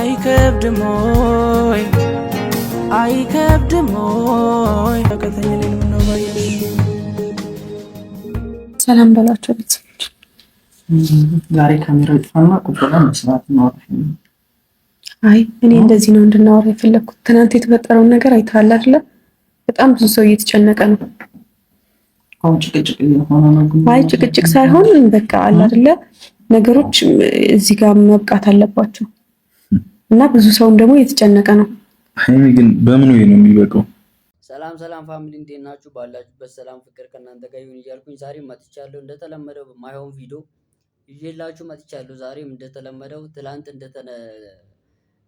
አይከብድሞይ አይከብድሞይ ከተኛ ለምን ነው ባይሽ ሰላም በላቸው ቤተሰቦች። ዛሬ ካሜራ ይጥፋና ቁጭ ብለን መስራት ነው። አይ እኔ እንደዚህ ነው እንድናወራ የፈለኩት። ትናንት የተፈጠረውን ነገር አይተሃል አይደለ? በጣም ብዙ ሰው እየተጨነቀ ነው። አሁን ጭቅጭቅ የሆነ ነው። አይ ጭቅጭቅ ሳይሆን በቃ አለ አይደለ? ነገሮች እዚህ ጋር መብቃት አለባቸው እና ብዙ ሰውም ደግሞ እየተጨነቀ ነው። ሀይሚ ግን በምን ወይ ነው የሚበቃው? ሰላም ፋሚሊ እንዴት ናችሁ? ባላችሁበት ሰላም ፍቅር ከእናንተ ጋር ይሁን እያልኩኝ ዛሬም መጥቻለሁ። እንደተለመደው በማይሆን ቪዲዮ ይዤላችሁ መጥቻለሁ። ዛሬም እንደተለመደው ትላንት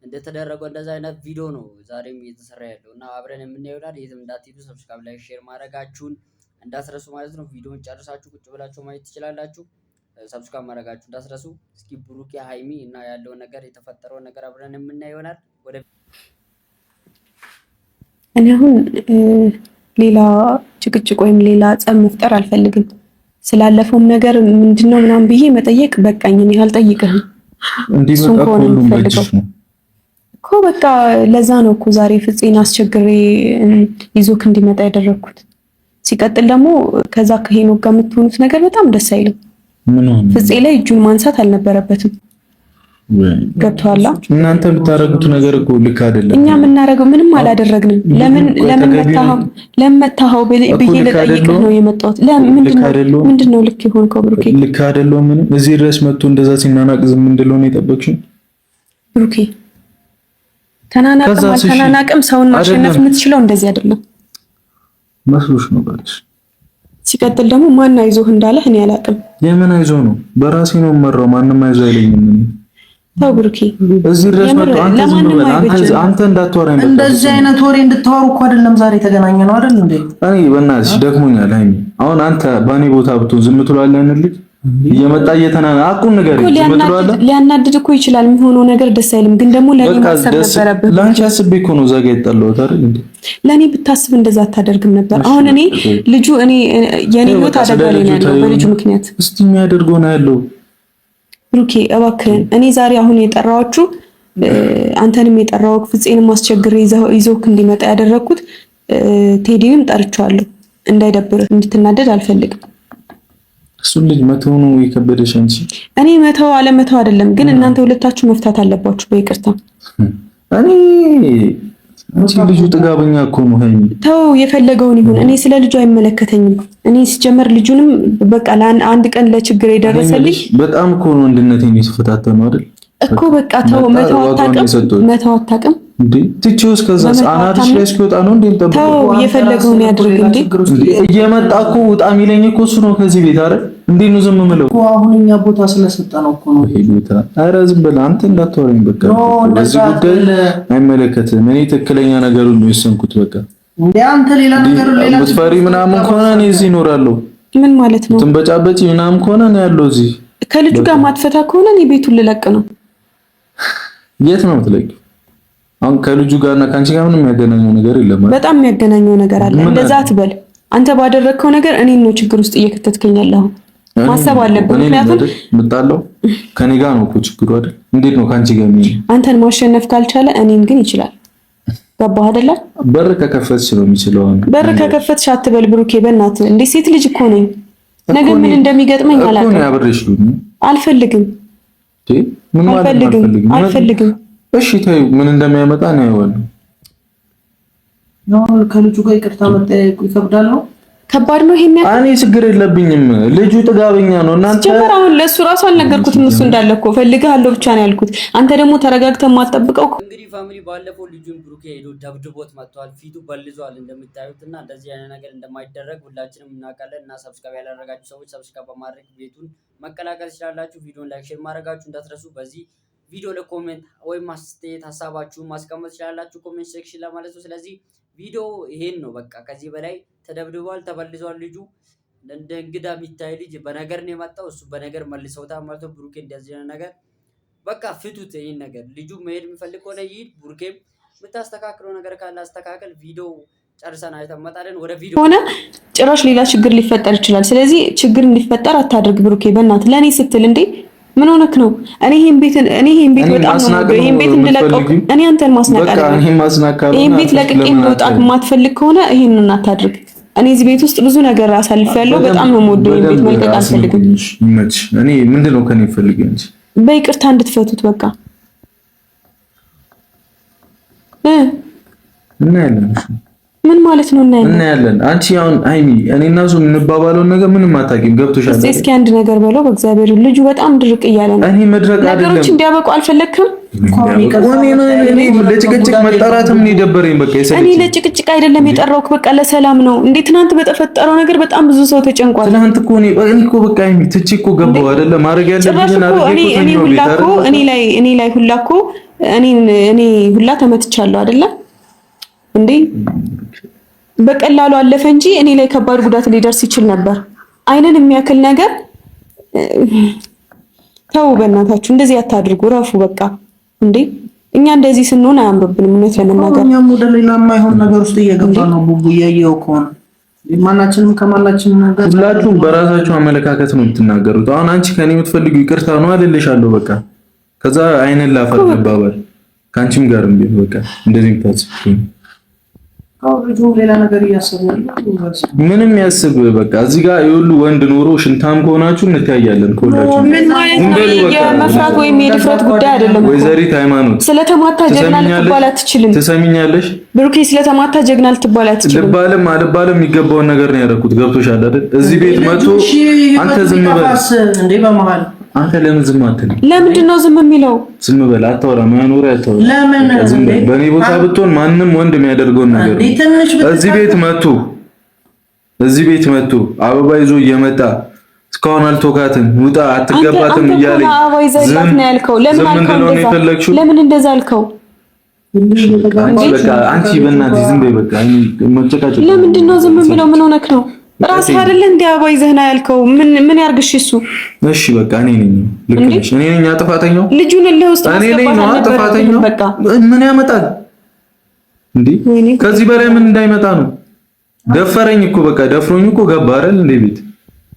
እንደተደረገው እንደዛ አይነት ቪዲዮ ነው ዛሬም እየተሰራ ያለው እና አብረን የምናየው ይሆናል። የትም እንዳትሄዱ ሰብስክራይብ፣ ላይክ፣ ሼር ማድረጋችሁን እንዳትረሱ ማለት ነው። ቪዲዮውን ጨርሳችሁ ቁጭ ብላችሁ ማየት ትችላላችሁ። ሰብስክራይብ ማድረጋችሁ እንዳትረሱ። እስኪ ብሩኬ ሀይሚ እና ያለው ነገር የተፈጠረው ነገር አብረን የምናየው ይሆናል። ወደ እኔ አሁን ሌላ ጭቅጭቅ ወይም ሌላ ጸብ መፍጠር አልፈልግም። ስላለፈውም ነገር ምንድነው ምናምን ብዬ መጠየቅ በቃኝ። እኔ አልጠይቅህም እንዲበቃ ሁሉም በእጅሽ ነው እኮ በቃ ለዛ ነው እኮ ዛሬ ፍፄን አስቸግሬ ይዞክ እንዲመጣ ያደረኩት። ሲቀጥል ደግሞ ከዛ ከሄኖክ ጋር የምትሆኑት ነገር በጣም ደስ አይልም። ፍፄ ላይ እጁን ማንሳት አልነበረበትም። ገብቶሃል? እናንተ የምታረጉት ነገር እኮ ልክ አይደለም። እኛ የምናረገው ምንም አላደረግንም። ለምን መታኸው ብዬ ልጠይቅህ ነው የመጣሁት። ምንድነው ልክ የሆንከው ብሩኬ? ልክ አይደለም። ምንም እዚህ ድረስ መጥቶ እንደዛ ሲናናቅ ዝም እንደለው ነው የጠበቅሽው ብሩኬ? ተናናቅም ሰውን ማሸነፍ የምትችለው እንደዚህ አይደለም መስሎሽ ነው ባልሽ። ሲቀጥል ደግሞ ማን አይዞህ እንዳለህ እኔ አላውቅም። የምን አይዞህ ነው? በራሴ ነው የምመራው። ማንም አይዞህ አይለኝም። ተው ብሩኬ፣ እዚህ ድረስ መጥቶ አንተ እንዳትወራኝ። እንደዚህ አይነት ወሬ እንድታወሩ እኮ አይደለም ዛሬ ተገናኘ ነው አይደል እንዴ? እኔ በእናትሽ ደክሞኛል ሀይሚ። አሁን አንተ በእኔ ቦታ ብትሆን ዝም ትላለህ? ልጅ እየመጣ እየተናና አቁን ነገር ዝም ትላለህ? ሊያናድድ እኮ ይችላል። የሚሆነው ነገር ደስ አይልም፣ ግን ደግሞ ለኔ ማሰብ ነበረብህ። ላንቺ አስቤ እኮ ነው ዘጋ የጠላሁት አይደል እንዴ? ለኔ ብታስብ እንደዛ አታደርግም ነበር። አሁን እኔ የኔ ህይወት አደጋ ላይ ነው ያለው በልጁ ምክንያት። እስቲ የሚያደርገው ነው ያለው ብሩኬ እባክህን። እኔ ዛሬ አሁን የጠራኋችሁ አንተንም የጠራሁት ፍፄንም አስቸግሬ ይዞክ እንዲመጣ ያደረኩት ቴዲንም ጠርቻለሁ። እንዳይደብርህ እንድትናደድ አልፈልግም። እሱን ልጅ መተው ነው የከበደሽ አንቺ? እኔ መተው አለመተው አይደለም፣ ግን እናንተ ሁለታችሁ መፍታት አለባችሁ በይቅርታ። አንቺ ልጁ ጥጋበኛ እኮ ነው ሀይሚ። ተው የፈለገውን ይሁን። እኔ ስለ ልጁ አይመለከተኝም። እኔ ሲጀመር ልጁንም በቃ ለአንድ ቀን ለችግር የደረሰልኝ በጣም እኮ ነው እንድነቴን የተፈታተነው አይደል እኮ በቃ ተው። መተው አታውቅም እንዴ? ትቺውስ ከዛ አናትሽ ላይ እስኪወጣ ነው እንዴ? ተው የፈለገውን ያድርግ እንዴ? እየመጣ እኮ ውጣ የሚለኝ እኮ እሱ ነው ከዚህ ቤት አይደል እንዴ? ነው ዝም የምለው እኮ አሁን እኛ ቦታ ስለሰጠነው እኮ ነው ይሄ ቦታ። ኧረ ዝም በል አንተ እንዳትወራኝ በቃ። በዚህ ጉዳይ አይመለከትም። እኔ ትክክለኛ ነገሩን ነው የወሰንኩት በቃ። እንዴ አንተ ሌላ ምትፈሪ ምናምን ከሆነ እኔ እዚህ እኖራለሁ። ምን ማለት ነው? ትንበጫበጪ ምናምን ከሆነ እኔ ያለው እዚህ። ከልጁ ጋር ማትፈታ ከሆነ እኔ ቤቱን ልለቅ ነው። የት ነው የምትለቂው? አሁን ከልጁ ጋርና ካንቺ ጋር ምንም የሚያገናኘው ነገር የለም። በጣም የሚያገናኘው ነገር አለ። እንደዛ አትበል። አንተ ባደረግከው ነገር እኔን ነው ችግር ውስጥ እየከተትከኝ ያለኸው። ማሰብ አለብህ። ምክንያቱም ምጣለው ከኔ ጋር ነው እኮ ችግሩ አይደል? እንዴት ነው ካንቺ ጋር የሚሆነው? አንተን ማሸነፍ ካልቻለ እኔን ግን ይችላል። ገባህ አይደለ? በር ከከፈትሽ ነው የሚችለው። በር ከከፈትሽ አትበል ብሩኬ፣ በእናትህ እንዴ! ሴት ልጅ እኮ ነኝ። ነገ ምን እንደሚገጥመኝ አላውቅም። እኮ ነው ያብሬሽ ልኝ አልፈልግም። ምን ማለት አልፈልግም። እሺ ተይው፣ ምን እንደሚያመጣ ነው ያየዋለሁ። ነው ከልጁ ጋር ይቅርታ መጠየቁ ይከብዳል ነው? ከባድ ነው። ይሄን እኔ ችግር የለብኝም። ልጁ ጥጋበኛ ነው። እናንተ ጀመር አሁን ለሱ ራሱ አልነገርኩትም። እሱ እንዳለ እኮ ፈልግሃለሁ ብቻ ነው ያልኩት። አንተ ደግሞ ተረጋግተህ ማጠብቀው። እንግዲህ ፋሚሊ ባለፈው ልጁን ብሩኬ ሄዶ ደብድቦት መጥቷል። ፊቱ በልዟል እንደምታዩትና እንደዚህ አይነት ነገር እንደማይደረግ ሁላችንም እናውቃለን። እና ሰብስክራይብ ያላደረጋችሁ ሰዎች ሰብስክራይብ በማድረግ ቤቱን መቀላቀል ትችላላችሁ። ቪዲዮን ላይክ፣ ሼር ማድረጋችሁ እንዳትረሱ። በዚህ ቪዲዮ ለኮሜንት ወይም አስተያየት ሀሳባችሁን ማስቀመጥ ትችላላችሁ ኮሜንት ሴክሽን ላይ ማለት ነው። ስለዚህ ቪዲዮ ይሄን ነው በቃ። ከዚህ በላይ ተደብድቧል፣ ተበልዟል። ልጁ እንደ እንግዳ የሚታይ ልጅ በነገር ነው የመጣው። እሱ በነገር መልሰውታል ማለት ነው። ብሩኬ እንደዚህ ነገር በቃ ፍቱት። ይሄን ነገር ልጁ መሄድ የሚፈልግ ሆነ ይሄድ። ብሩኬም የምታስተካክለው ነገር ካለ አስተካከል። ቪዲዮ ጨርሰን አይተን መጣለን። ወደ ቪዲዮ ሆነ ጭራሽ ሌላ ችግር ሊፈጠር ይችላል። ስለዚህ ችግር እንዲፈጠር አታድርግ ብሩኬ፣ በእናትህ ለኔ ስትል እንዴ ምን ሆነክ ነው? እኔ ይሄን ቤት በጣም ነው ይሄን ቤት እንድለቀው እኔ አንተን ማስናቅ አይደለም። ይሄን ቤት ለቅቄ መውጣት የማትፈልግ ከሆነ ይሄንን አታድርግ። እኔ እዚህ ቤት ውስጥ ብዙ ነገር አሳልፌያለሁ። በጣም ነው የምወደው። ይሄን ቤት መልቀቅ አልፈልግም። እኔ ምንድነው ከኔ ፈልግ እንጂ በይቅርታ እንድትፈቱት በቃ እና ያለን ምን ማለት ነው? እና ያለን አንቺ አሁን አይሚ እኔና እሱ የምንባባለውን ነገር ምንም አታውቂም። ገብቶሻል? እስኪ አንድ ነገር በለው በእግዚአብሔር። ልጁ በጣም ድርቅ እያለ ነው። እኔ መድረቅ አይደለም ነገሮች እንዲያበቁ አልፈለክም? እኔ ለጭቅጭቅ መጠራትም ነው የደበረኝ። በቃ እኔ ለጭቅጭቅ አይደለም የጠራሁት፣ በቃ ለሰላም ነው። እንዴ ትናንት በተፈጠረው ነገር በጣም ብዙ ሰው ተጨንቋል። ትናንት እኮ እኔ እኮ በቃ አይሚ ትቼ እኮ ገባሁ አይደለ? ማድረግ ያለብኝን አድርጌ እኔ ሁላ እኮ እኔ ላይ ሁላ እኮ እኔ ሁላ ተመትቻለሁ አይደለ እንዴ? በቀላሉ አለፈ እንጂ እኔ ላይ ከባድ ጉዳት ሊደርስ ይችል ነበር። አይንን የሚያክል ነገር ተው በእናታችሁ፣ እንደዚህ አታድርጉ። ረፉ በቃ እንዴ እኛ እንደዚህ ስንሆን አያምርብንም። እውነት ለመናገር እኛም ወደ ሌላ የማይሆን ነገር ውስጥ እየገባ ነው። ቡቡ እያየው ከሆነ ማናችንም ከማናችንም ነገር ሁላችሁም በራሳችሁ አመለካከት ነው የምትናገሩት። አሁን አንቺ ከኔ የምትፈልጊው ይቅርታ ነው አይደለሻለሁ። በቃ ከዛ አይንን ላፈር ልባባል ከአንቺም ጋርም ቢሆን በቃ እንደዚህ የምታስብ ሌላ ነገር እያሰቡ ምንም ያስብ በቃ እዚህ ጋር የሁሉ ወንድ ኖሮ ሽንታም ከሆናችሁ እንታያለን። ከሁላችሁ ምን ማለት ነው? የመፍራት ወይም የድፍረት ጉዳይ አይደለም። ወይዘሪት ሃይማኖት ስለተማታ ጀግና ልትባል አትችልም። ትሰሚኛለሽ? ብሩኬ ስለተማታ ጀግና ልትባል አትችልም። ልባልም የሚገባውን ነገር ነው ያደረኩት። ገብቶሻል አይደል? እዚህ ቤት መጥቶ አንተ ዝም በል እንዴ በመሃል አንተ ለምን ዝም አትልም? ለምንድን ነው ዝም የሚለው? ዝም በል አታወራ። ማኖሪያ አታወራ። ለምን ዝም በል? በእኔ ቦታ ብትሆን ማንም ወንድ የሚያደርገውን ነገር እዚህ ቤት መጥቶ አበባ ይዞ እየመጣ እስካሁን አልተወካትም፣ ውጣ አትገባትም እያለ ዝም ነው ያልከው። ለምን እንደዛ አልከው? በቃ አንቺ በእናትሽ ዝም በይ በቃ። መጨቃጨቅ ለምንድን ነው ዝም የሚለው? ምን ሆነክ ነው? ራስህ አይደለ እንዴ አበባ ይዘህ ና ያልከው? ምን ያርግሽ እሱ? እሺ በቃ እኔ ነኝ ልክ ነሽ። እኔ ነኝ አጥፋተኛው። ልጁን ለውስጥ ማስገባት አጥፋተኛው። በቃ ምን ያመጣል እንዴ? ከዚህ በላይ ምን እንዳይመጣ ነው? ደፈረኝ እኮ በቃ ደፍሮኝ እኮ ገባ አይደል እንዴ ቤት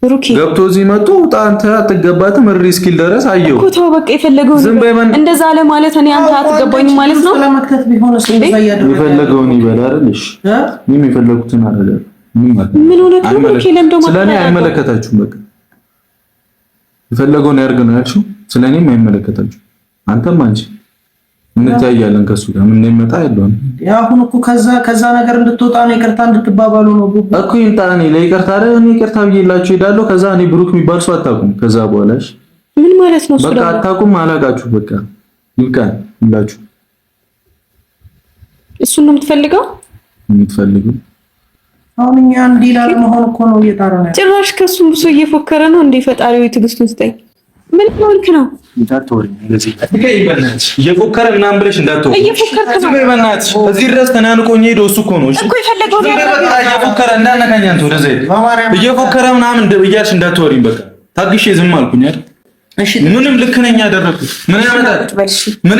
ብሩኬ ገብቶ እዚህ መጥቶ ውጣ አንተ አትገባትም እሪ እስኪል ድረስ አየው እኮ። ተው በቃ የፈለገው እንደዛ አለ ማለት እኔ አንተ አትገባኝም ማለት ነው። ስለማከት ቢሆንስ እንደዛ ያደረገ የፈለገውን ይበል አይደልሽ? እኔም የፈለኩትን አደረገ። ምን ሆነ ብሩኬ? ለምዶ ማለት ስለኔ አይመለከታችሁም። በቃ የፈለገውን ያርግ ነው ያልሽው። ስለኔም አይመለከታችሁም። አንተም አንቺ እንታያለን ከሱ ጋር ምን እንደሚመጣ ያለውን አሁን እኮ ከዛ ነገር እንድትወጣ ነው ይቅርታ እንድትባባሉ ነው እኮ ይንጣኔ ለይቅርታ አይደል? እኔ ይቅርታ ብዬላችሁ ሄዳለሁ። ከዛ እኔ ብሩክ የሚባል ሰው አታውቁም። ከዛ በኋላሽ ምን ማለት ነው? በቃ አታውቁም፣ አላቃችሁ። በቃ ይብቃን ሁላችሁ። እሱን ነው የምትፈልገው? አሁን እኛ እንዲላል መሆን እኮ ነው እየጣረነ ጭራሽ ከሱም ብሶ እየፎከረ ነው እንዴ? ፈጣሪው ትዕግስቱን ስጠኝ። ምን ሆንክ ነው? እንዳትወሪ እንደዚህ እየፎከረ ምናምን ብለሽ እንዳትወሪ። እየፎከርክ ነው በእናትሽ። እዚህ ድረስ ተናንቆኝ ሄዶ እሱ እኮ ነው እኮ የፈለገው ነው። እየፎከረ እንዳነካኝ አንተ ወደ ዘይት እየፎከረ ምናምን እያልሽ እንዳትወሪ። በቃ ታግሼ ዝም አልኩኝ አይደል? እሺ ምንም ልክ ነኝ ያደረኩት። ምን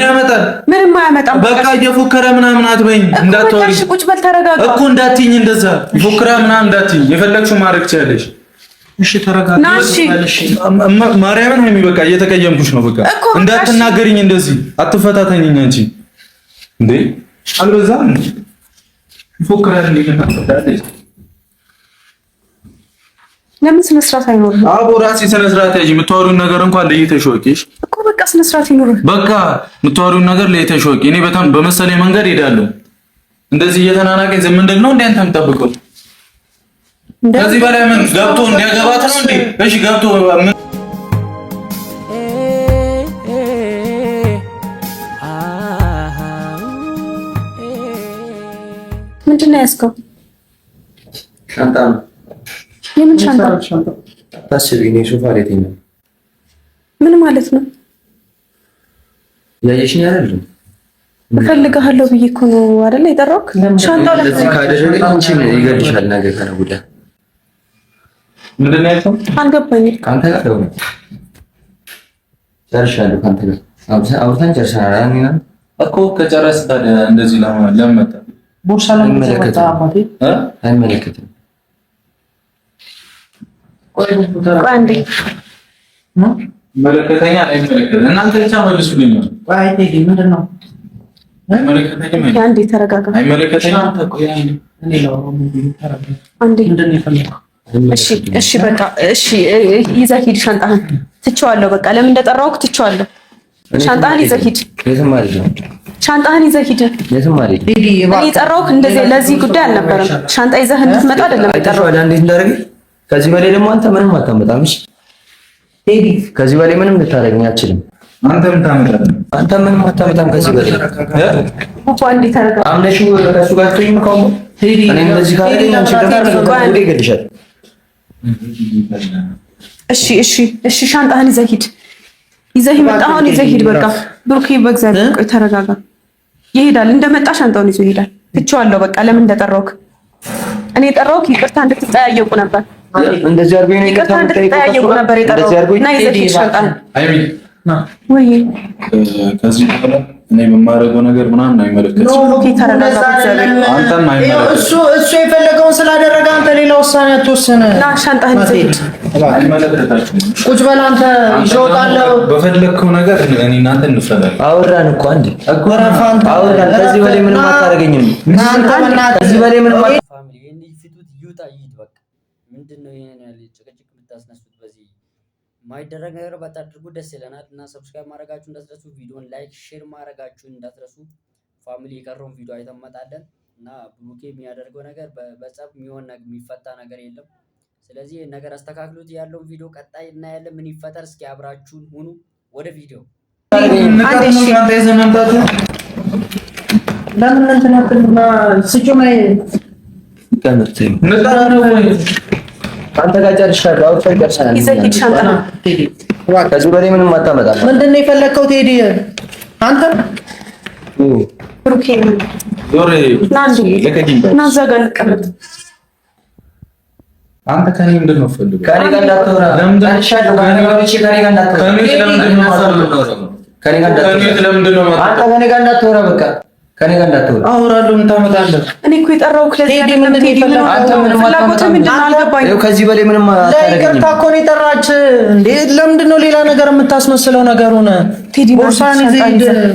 ያመጣል? ምንም አያመጣም። በቃ እየፎከረ ምናምን አትበይኝ። እንዳትወሪ ቁጭ በል ተረጋጋ እኮ እንዳትይኝ። እንደዛ ይፎክራ ምናምን እንዳትይኝ። የፈለግሽው ማድረግ ትችያለሽ። እሺ ተረጋጋ። ማርያምን ሀይሚ በቃ እየተቀየምኩሽ ነው። በቃ እንዳትናገሪኝ፣ እንደዚህ አትፈታተኝኝ። አንቺ እንዴ አልበዛም? ይፎክራል እንዴ? ለምን ስነ ስርዓት አይኖርም? አቦ ራሴ ስነ ስርዓት ያጂ። የምታወሪውን ነገር እንኳን ለይተሽ ወቂሽ እኮ በቃ ስነ ስርዓት ይኖር። በቃ የምታወሪውን ነገር ለይተሽ ወቂ። እኔ በጣም በመሰለኝ መንገድ ሄዳለሁ። እንደዚህ እየተናናቀኝ ዝም ምንድን ነው እንዴ አንተ የምጠብቀው? ከዚህ በላይ ምን ገብቶ እንዲያገባት ነው እንዴ? እሺ ገብቶ ምን ምንድን ነው ያዝከው? ሻንጣ ነው። የምን ሻንጣ? ታስቢ ነው ሶፋ ላይ ተኛው። ምን ማለት ነው? ያየሽኝ አይደል? እፈልግሃለሁ ብዬ እኮ ነው አይደል የጠራሁት። ሻንጣው ላይ ለዚህ ካደረገ አንቺ ይገልሻል ነገ ከነገ ወዲያ። ምንድን ነው ያልከው? አልገባኝም። ካንተ ጋር ነው ጨርሻለሁ። ካንተ ጋር አውርተን ጨርሰናል አይደል? እኮ ከጨረስን ታዲያ እንደዚህ ለምን መጣ? ቦርሳ ለምን ተወጣ? አባቴ አይመለከትም። አንዴ መለከተኛል አይመለከተኝ እናንተ ብቻ መልሱልኝ። አይ ቴዲ ምንድነው? አይመለከተኝም። አንዴ ተረጋጋ። አይመለከተኝም። ተቆይ እኔ ነው ተረጋጋ። አንዴ ምንድነው የፈለከው? እሺ በቃ እሺ፣ ይዘህ ሂድ ሻንጣህን። ትቼዋለሁ በቃ ለምን እንደጠራሁህ ትቼዋለሁ። ሻንጣህን ይዘህ ሂድ። የትም አልሄድም። ሻንጣህን ይዘህ ሂድ። የትም አልሄድም። ቴዲ እኔ የጠራሁህ እንደዚህ ለዚህ ጉዳይ አልነበረም። ሻንጣ ይዘህ እንድትመጣ አይደለም የጠራሁህ። እንዴት እንዳደረገኝ ከዚህ በላይ ደግሞ አንተ ምንም አታመጣም። እሺ ቴዲ ከዚህ በላይ ምንም ልታደርገኝ አትችልም። አንተ ምን ታመጣለህ? አንተ ምንም አታመጣም ከዚህ በላይ እኮ አንዴ ተረጋጋ። አምነሽው ከእሱ ጋር ትይም ከሆነ ቴዲ እኔ እንደዚህ ካደረገኝ አንቺ ደግሞ ይገድልሻል። እሺ ሻንጣህን ይዘህ ሂድ። ይዘህ የመጣኸውን ይዘህ ሂድ። በቃ ብሩኬ በእግዚአብሔር ቆይ ተረጋጋ። ይሄዳል እንደመጣ ሻንጣውን ይዞ ይሄዳል። ትቼዋለሁ በቃ ለምን እንደጠራሁህ። እኔ የጠራሁህ ይቅርታ እንድትጠያየቁ ነበር። እንደዚህ አድርጎኝ ነው ይቅርታ እንድትጠያየቁ ነበር የጠራሁህ። እና ይዘህ ሂድ ሻንጣህን። ወይ ከዚህ በኋላ እኔ የማደርገው ነገር ምናምን አይመለከትም። ብሩኬ ተረጋጋ። አንተም አይመለከትም። እሱ የፈለገውን ስላደረገ አንተ ሌላ ውሳኔ አትወስን። ና ሻንጣህን ይዘህ ሂድ። አይመለከታችሁም። ቁጭ በል አንተ። ይሾጣለው በፈለግከው ነገር እኔ እናንተ እንፈላለን። አወራን እኮ አንዴ አወራን። ከዚህ በላይ ምንም አታደርገኝም። ከዚህ በላይ ምንም ፋሚሊ እንዴ ፊቱት ይውጣ ይሂድ በቃ። ምንድነው ይሄን ያለ ጭቅጭቅ የምታስነሱት? በዚህ ማይደረግ ነገር ባታደርጉ ደስ ይለናል። እና ሰብስክራይብ ማድረጋችሁ እንዳትረሱ፣ ቪዲዮን ላይክ ሼር ማድረጋችሁን እንዳትረሱ። ፋሚሊ የቀረውን ቪዲዮ አይተመጣለን እና ብሩኬ የሚያደርገው ነገር በጸብ የሚፈታ ነገር የለም። ስለዚህ ነገር አስተካክሉት። ያለውን ቪዲዮ ቀጣይ እናያለን። ምን ይፈጠር እስኪ አብራችሁን ሁኑ። ወደ ቪዲዮ ለምን እንትን አትልና ስጩማ አንተ ጋር ጨርሻለሁ። አውጥተህ ጨርሰናል። ይዘህ ሂድ ሻንጣህን። ከዚህ በላይ ምንም አታመጣም። ምንድን ነው የፈለከው ቴዲ? አንተ ብሩኬ ዞሬ ና እዛ ጋር እንቀመጥ። አንተ ከኔ ምንድን ነው ፈልገው? ከኔ ጋር እንዳትወራ። ጨርሻለሁ። ከኔ ጋር እንዳትወራ። ከኔ ጋር እንዳትወራ። በቃ ከኔ ጋር እንዳትወራ። አወራለሁ። ምን ታመጣለህ? እኔ እኮ የጠራሁህ ቴዲ ምንድን ነው? አንተ ምንም አልገባኝም። ከዚህ በላይ ምንም አታደርገኝም። ለይቅርታ እኮ ነው የጠራች እንዴ። ለምንድን ነው ሌላ ነገር የምታስመስለው? ነገሩን ቴዲ ቦርሳን ይዘህ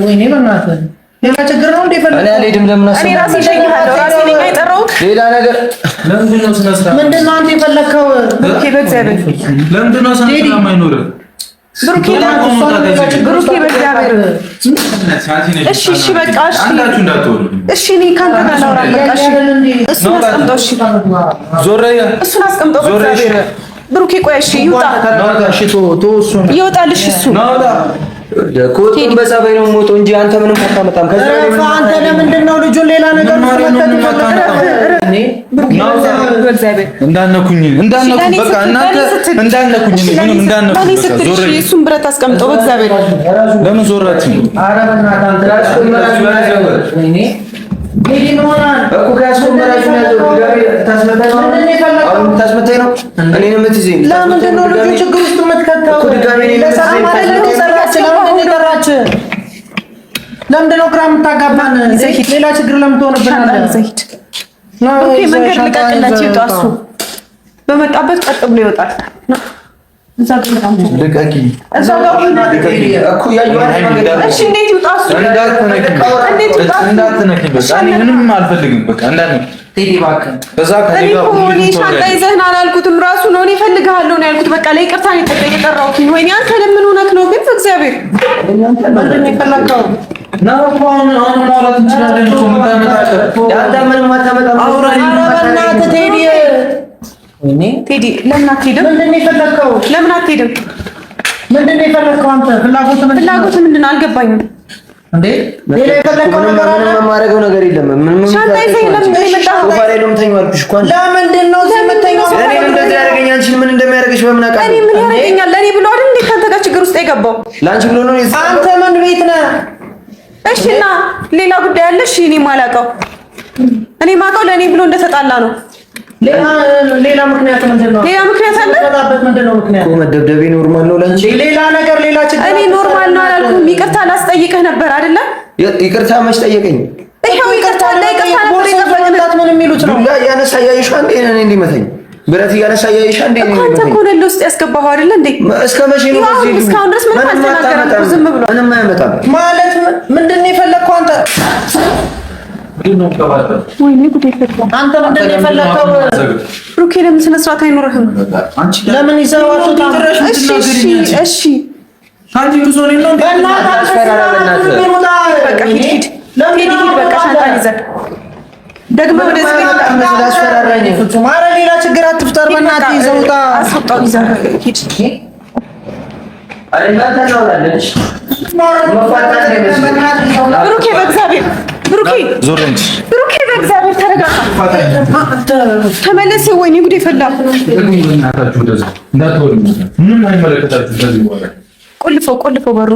ወይኔ በእናትህ ሌላ ችግር ነው እንዴ? እኔ አልሄድም። ለምን አሰብኩ? እኔ ራሴ እሸኝሃለሁ። ራሴ ነኝ የጠራሁህ። ሌላ ነገር ለምንድን ነው ስነ ስርዓት? ምንድን ነው አንተ የፈለከው? ብሩኬ በእግዚአብሔር ለምንድን ነው ስነ ስርዓት የማይኖርህ? ብሩኬ በእግዚአብሔር እሺ በቃ እሺ እኔ ካንተ ጋር ላውራ በቃ እሺ። እሱን አስቀምጠው እሺ፣ እሱን አስቀምጠው በእግዚአብሔር። ብሩኬ ቆይ እሺ ይውጣ፣ ይወጣልሽ እሱ ኮቱን በጸባይ ነው ሞቶ እንጂ አንተ ምንም አታመጣም። ከዚህ በላይ አንተ ለምንድን ነው ልጁን ሌላ ነገር እንዳነኩኝ በቃ እናንተ እንዳነኩኝ ምንም እንዳነኩኝ ዞር እሱን ብረት አስቀምጠው በእግዚአብሔር። ለምን ዞራችሁ? ኧረ በእናትህ አንተ ወይኔ ቴዲ ነው እኮ ካስቆመራችሁ ታስመታኝ ነው እኔን የምትይዘኝ። ለምንድን ነው ልጁ ችግር ውስጥ የምትከተው? ለምንድን ነው ግራ የምታጋባን? ሌላ ችግር ለምን ትሆንብናለህ? መንገድ ልቀቅለት ይውጣ። እሱ በመጣበት ቀጥ ብሎ ይወጣል። እዛ ጋር ልቀቂ። እዛ ጋር እኮ እሺ እንዴት ይውጣ? እሱ እንዴት ይውጣ? እንዳትነኪኝ በቃ እኔ ምንም አልፈልግም። በቃ እንዳትነኪኝ ቴዲ እባክህ። በዛ ከኔ ጋር እኔ ሻንጣ ይዘህና አላልኩትም። ራሱ ነው እኔ እፈልግሃለሁ ነው ያልኩት። በቃ ለይቅርታ ነው የጠራሁት። ወይኔ አንተ ለምን ሆነህ ነው ግን? በእግዚአብሔር ምንድን ነው የፈለከው? አሁን ማውራት እንችላለን እኮ ምን ታመጣለህ? አንተ ምንም አታመጣም። ኧረ በእናትህ ቴዲ ቴዲ ለምን አትሄድም? ምንድን ነው የፈለከው? ለምን አትሄድም? ምንድን ነው የፈለከው? አንተ ፍላጎትህ ምንድን ነው? አልገባኝም። እንዴ ሌላ የፈለከው ነገር አለ? ምንም የማደርገው ነገር የለም። ምንም ሻንጣ ይዘህ ለምን የመጣኸው? ሶፋ ላይ ነው የምተኛው አልኩሽ እኮ። ለምንድን ነው እዚህ የምተኛው? እኔ እንደዚህ ያደርገኛል። አንቺን ምን እንደሚያደርግሽ በምን አውቃለሁ? እኔ ምን ያደርገኛል? ለእኔ ብሎ አይደል እንዴ ካንተ ጋር ችግር ውስጥ የገባው? ለአንቺ ብሎ ነው። አንተ ምን ቤት ነህ? እሺ እና ሌላ ጉዳይ አለ? እሺ እኔ የማላውቀው ለእኔ ብሎ እንደተጣላ ነው። ሌላ ምክንያት ምንድን ነው? ሌላ ምክንያት አለ? ምንድን ነው ምክንያት? መደብደቤ ኖርማል ነው ለአንቺ? ሌላ ነገር ሌላ ችግር? እኔ ኖርማል ነው አላልኩም። ይቅርታ ላስጠይቅህ ነበር አይደለ? ይቅርታ መች ጠየቀኝ? ይኸው ይቅርታ ነበር የጠበቅንህ። ምን የሚሉት ነው? ዱላ ያነሳ ያይሽ አንዴ እኔ እንዲመታኝ ብረት እያነሳ ያይሻ እንዴ ነው አንተ እኮ ነው ውስጥ ያስገባኸው አይደል እንዴ? እስከ መቼ ነው እዚህ ልጅ እስካሁን ድረስ ምንም አልተናገረም። ዝም ብሎ ምንም አያመጣም ማለት ምንድን ነው የፈለግከው አንተ? ወይኔ ጉዴ ፈታ። አንተ ምንድን ነው የፈለግከው? ብሩኬ ለምን ስነ ስርዓት አይኖርህም? ለምን ይዘዋቸው ታረሽ? እሺ አንቺ ብዙ ነው በእናትህ በቃ ሂድ በቃ ሻንጣን ይዘህ ደግሞ ወደዚህ ቤት አስፈራራኝ። ፍጹም ኧረ ሌላ ችግር አትፍጠር። በእናትህ ይዘህ ውጣ። አስወጣው ይዘህ ሂድ። ብሩኬ በእግዚአብሔር ብሩኬ በእግዚአብሔር ተረጋጋ። ተመለስ። ወይኔ ጉዴ ፈላ። ቆልፈው በሩ።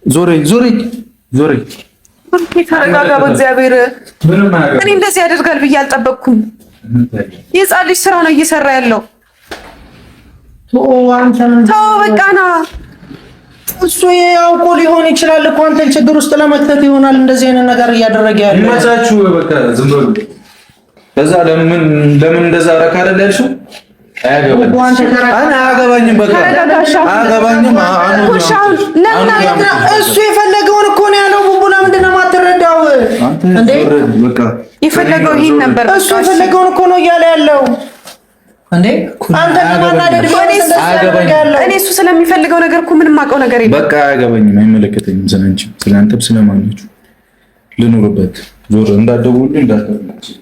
ዞሬ ብሩኬ ተረጋጋ በእግዚአብሔር። እኔ እንደዚህ ያደርጋል ብዬ አልጠበቅኩም። የሕፃን ልጅ ስራ ነው እየሰራ ያለው። ተው በቃ ና። እሱ ያውቆ ሊሆን ይችላል እኮ አንተን ችግር ውስጥ ለመክተት ይሆናል እንደዚህ አይነት ነገር እያደረገ ያለው። ይመቻችሁ በቃ ዝም በሉ። ከዛ ለምን እንደዛ አረካ አይደል ያልሽው? አያገባኝም በቃ አያገባኝም። እሱ የፈለገውን እኮ ነው ያለው። ቡቡ ለምንድን ነው የማትረዳው እንዴ? የፈለገው ይሄን ነበር። እሱ የፈለገውን እኮ ነው እያለ ያለው እንዴ። አንተ ለማናደድ እኔ እሱ ስለሚፈልገው ነገር እኮ ምንም አውቀው ነገር የለም። በቃ አያገባኝም፣ አይመለከተኝም። ስለአንቺ ስለአንተም ስለማናችሁ ልኑርበት። ዞር እንዳትደውልልኝ እንዳትደውልልኝ።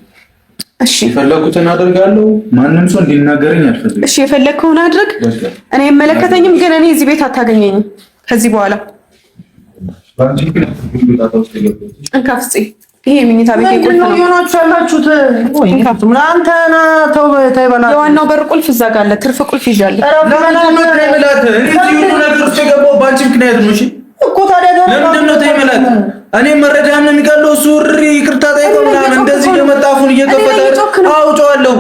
እሺ የፈለኩትን አደርጋለሁ። ማንም ሰው እንዲናገረኝ አልፈልግም። እሺ የፈለግከውን አድርግ። እኔ አይመለከተኝም፣ ግን እኔ እዚህ ቤት አታገኘኝም ከዚህ በኋላ። እንካፍጽ ይሄ ምኝታ ቤት ቁልፍ ነው። የሆናችሁ ያላችሁት አንተ ና ተው በላ። የዋናው በር ቁልፍ እዛ ጋር አለ። ትርፍ ቁልፍ ይዣለሁ። ለምንድን ነው ተይመላት? እኔ እዚህ ሁሉ ነገር ውስጥ የገባው በአንቺ ምክንያት ነው። እሺ እኮ ታዲያ ለምንድን ነው ተይመላት? እኔ መረጃም ነው የሚቀለው። እሱ እሪ ይቅርታ ጠይቀው ምናምን እንደዚህ ለመጣፉን እየከፈተ አውጫዋለሁ።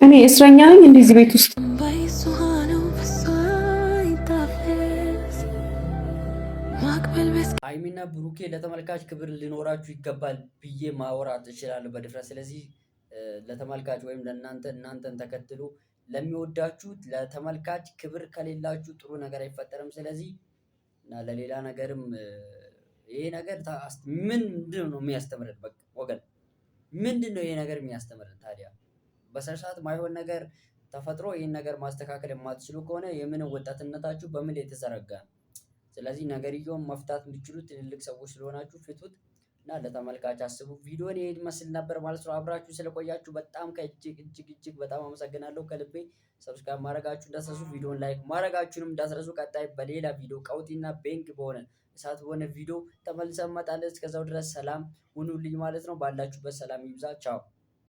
እኔ እስረኛ ነኝ እንደዚህ ቤት ውስጥ። ሀይሚና ብሩኬ ለተመልካች ክብር ሊኖራችሁ ይገባል ብዬ ማወራት እችላለሁ በድፍረት። ስለዚህ ለተመልካች ወይም ለእናንተ እናንተን ተከትሎ ለሚወዳችሁት ለተመልካች ክብር ከሌላችሁ ጥሩ ነገር አይፈጠርም። ስለዚህ እና ለሌላ ነገርም ይሄ ነገር ምንድን ነው የሚያስተምረን? በቃ ወገን ምንድን ነው ይሄ ነገር የሚያስተምረን ታዲያ? በሰርሳት ማይሆን ነገር ተፈጥሮ ይህን ነገር ማስተካከል የማትችሉ ከሆነ የምን ወጣትነታችሁ በምን የተዘረጋ ነው? ስለዚህ ነገርየውን መፍታት እንዲችሉ ትልልቅ ሰዎች ስለሆናችሁ ፍቱት እና ለተመልካች አስቡ። ቪዲዮን ይሄን መስል ነበር ማለት ነው። አብራችሁ ስለቆያችሁ በጣም እጅግ በጣም አመሰግናለሁ ከልቤ። ሰብስክራይብ ማድረጋችሁ እንዳትረሱ፣ ቪዲዮን ላይክ ማድረጋችሁንም እንዳትረሱ። ቀጣይ በሌላ ቪዲዮ ቀውጢና ቤንግ በሆነ እሳት በሆነ ቪዲዮ ተመልሰን እንመጣለን። እስከዛው ድረስ ሰላም ሁኑልኝ ማለት ነው። ባላችሁበት ሰላም ይብዛ። ቻው